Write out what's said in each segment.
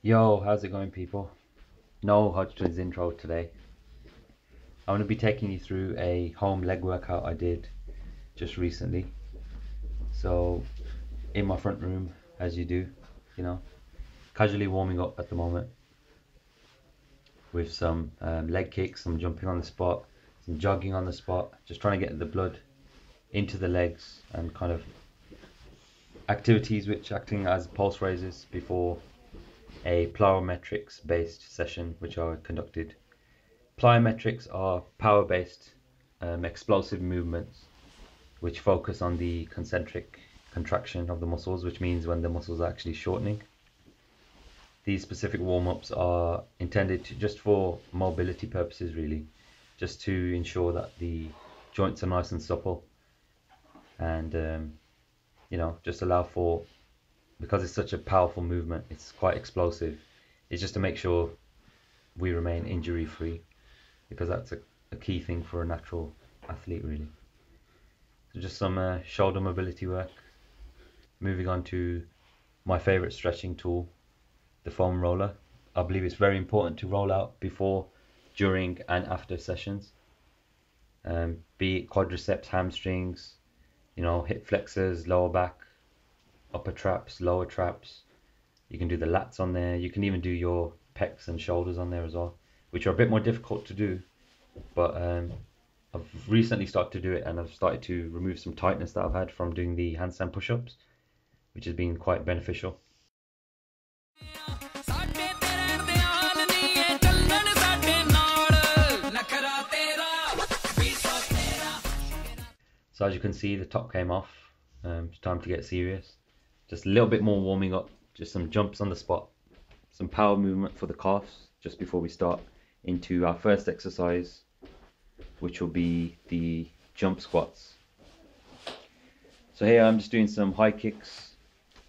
Yo, how's it going, people? No Hodgkin's intro today. I'm going to be taking you through a home leg workout I did just recently. So, in my front room, as you do, you know, casually warming up at the moment with some leg kicks, some jumping on the spot, some jogging on the spot, just trying to get the blood into the legs and kind of activities which acting as pulse raisers before a plyometrics based session which I conducted. Plyometrics are power-based explosive movements which focus on the concentric contraction of the muscles, which means when the muscles are actually shortening. These specific warm-ups are intended just for mobility purposes, really, just to ensure that the joints are nice and supple, and just allow for, because it's such a powerful movement, it's quite explosive, it's just to make sure we remain injury free, because that's a key thing for a natural athlete, really. So just some shoulder mobility work. Moving on to my favorite stretching tool, the foam roller. I believe it's very important to roll out before, during and after sessions, be it quadriceps, hamstrings, hip flexors, lower back, upper traps, lower traps. You can do the lats on there. You can even do your pecs and shoulders on there as well, which are a bit more difficult to do, but I've recently started to do it, and I've started to remove some tightness that I've had from doing the handstand push-ups, which has been quite beneficial. So as you can see, the top came off. It's time to get serious. Just a little bit more warming up, just some jumps on the spot, some power movement for the calves just before we start into our first exercise, which will be the jump squats. So here I'm just doing some high kicks.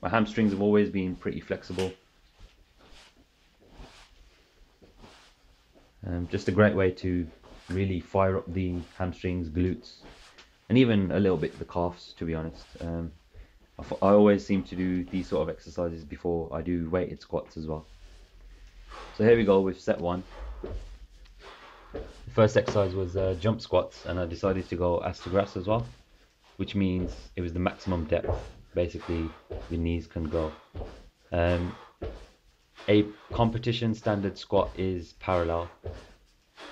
My hamstrings have always been pretty flexible. Just a great way to really fire up the hamstrings, glutes, and even a little bit the calves, to be honest. I always seem to do these sort of exercises before I do weighted squats as well. So here we go with set one. The first exercise was jump squats, and I decided to go ass to grass as well, which means it was the maximum depth basically your knees can go. A competition standard squat is parallel,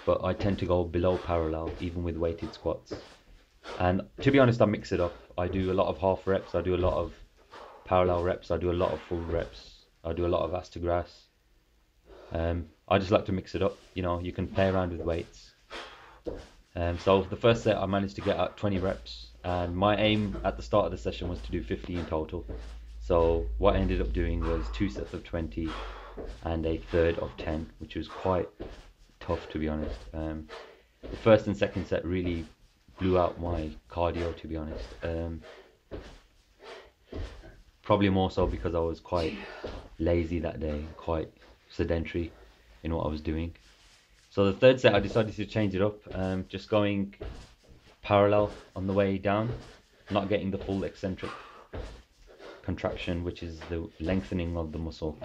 but I tend to go below parallel even with weighted squats. And to be honest, I mix it up. I do a lot of half reps, I do a lot of parallel reps, I do a lot of full reps, I do a lot of ass to grass. I just like to mix it up. You can play around with weights. So the first set I managed to get out 20 reps, and my aim at the start of the session was to do 50 in total. So what I ended up doing was 2 sets of 20 and a third of 10, which was quite tough, to be honest. The first and second set really blew out my cardio, to be honest. Probably more so because I was quite lazy that day, quite sedentary in what I was doing. So the third set I decided to change it up, just going parallel on the way down, not getting the full eccentric contraction, which is the lengthening of the muscle.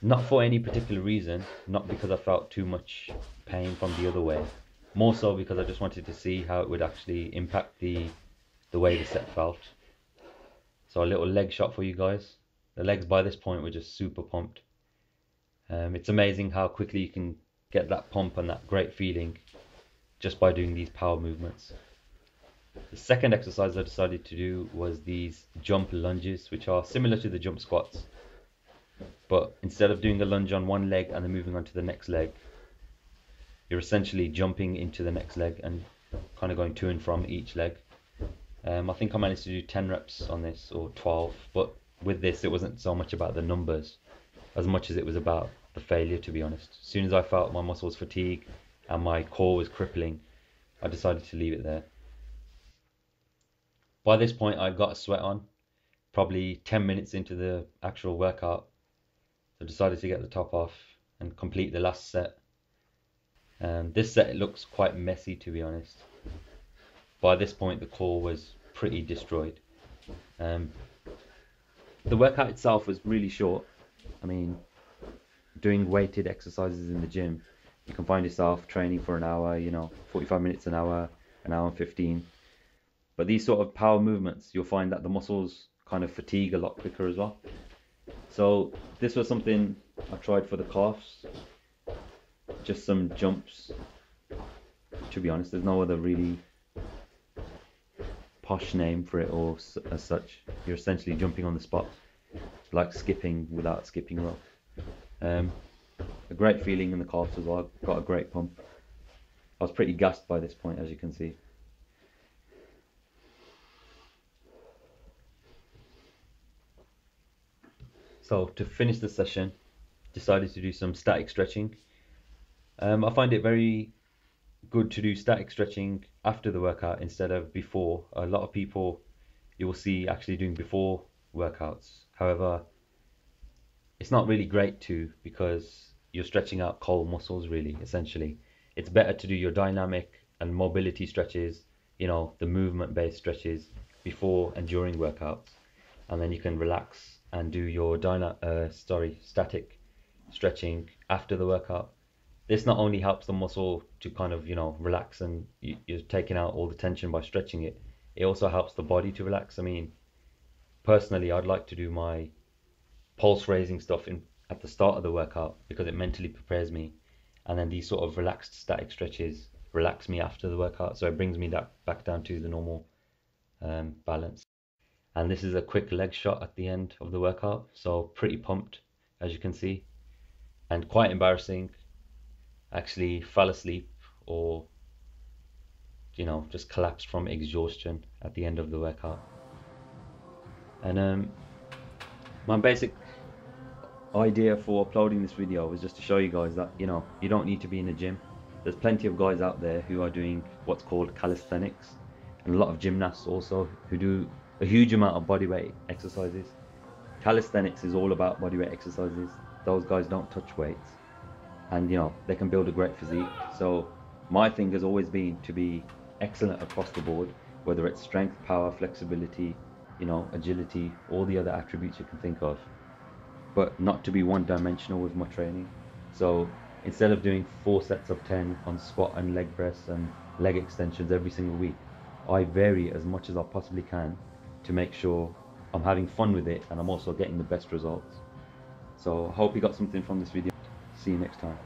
Not for any particular reason, not because I felt too much pain from the other way, more so because I just wanted to see how it would actually impact the way the set felt. So a little leg shot for you guys. The legs by this point were just super pumped. It's amazing how quickly you can get that pump and that great feeling just by doing these power movements. The second exercise I decided to do was these jump lunges, which are similar to the jump squats, but instead of doing a lunge on one leg and then moving on to the next leg, you're essentially jumping into the next leg and kind of going to and from each leg. I think I managed to do 10 reps on this, or 12, but with this it wasn't so much about the numbers as much as it was about the failure, to be honest. As soon as I felt my muscles fatigue and my core was crippling, I decided to leave it there. By this point I got a sweat on, probably 10 minutes into the actual workout, so I decided to get the top off and complete the last set. This set looks quite messy, to be honest. By this point the core was pretty destroyed. The workout itself was really short, I mean, doing weighted exercises in the gym, you can find yourself training for an hour, 45 minutes an hour and 15. But these sort of power movements, you'll find that the muscles kind of fatigue a lot quicker as well. So this was something I tried for the calves, just some jumps. To be honest, there's no other really posh name for it or as such. You're essentially jumping on the spot, like skipping without skipping rope. A great feeling in the calves as well. Got a great pump. I was pretty gassed by this point, as you can see. So to finish the session, decided to do some static stretching. I find it very good to do static stretching after the workout instead of before. A lot of people you will see actually doing before workouts. However, it's not really great to, because you're stretching out cold muscles really, essentially. It's better to do your dynamic and mobility stretches, the movement based stretches before and during workouts, and then you can relax and do your static stretching after the workout. This not only helps the muscle to kind of relax, and you're taking out all the tension by stretching it. It also helps the body to relax. I mean, personally, I'd like to do my pulse raising stuff at the start of the workout because it mentally prepares me, and then these sort of relaxed static stretches relax me after the workout, so it brings me back down to the normal balance. And this is a quick leg shot at the end of the workout, so pretty pumped, as you can see, and quite embarrassing. Actually fell asleep, or just collapsed from exhaustion at the end of the workout. And my basic idea for uploading this video was just to show you guys that you don't need to be in a gym. There's plenty of guys out there who are doing what's called calisthenics, and a lot of gymnasts also who do a huge amount of bodyweight exercises. Calisthenics is all about bodyweight exercises. Those guys don't touch weights, and they can build a great physique. So my thing has always been to be excellent across the board, whether it's strength, power, flexibility, agility, all the other attributes you can think of, but not to be one-dimensional with my training. So instead of doing 4 sets of 10 on squat and leg press and leg extensions every single week, I vary as much as I possibly can to make sure I'm having fun with it and I'm also getting the best results. So I hope you got something from this video. See you next time.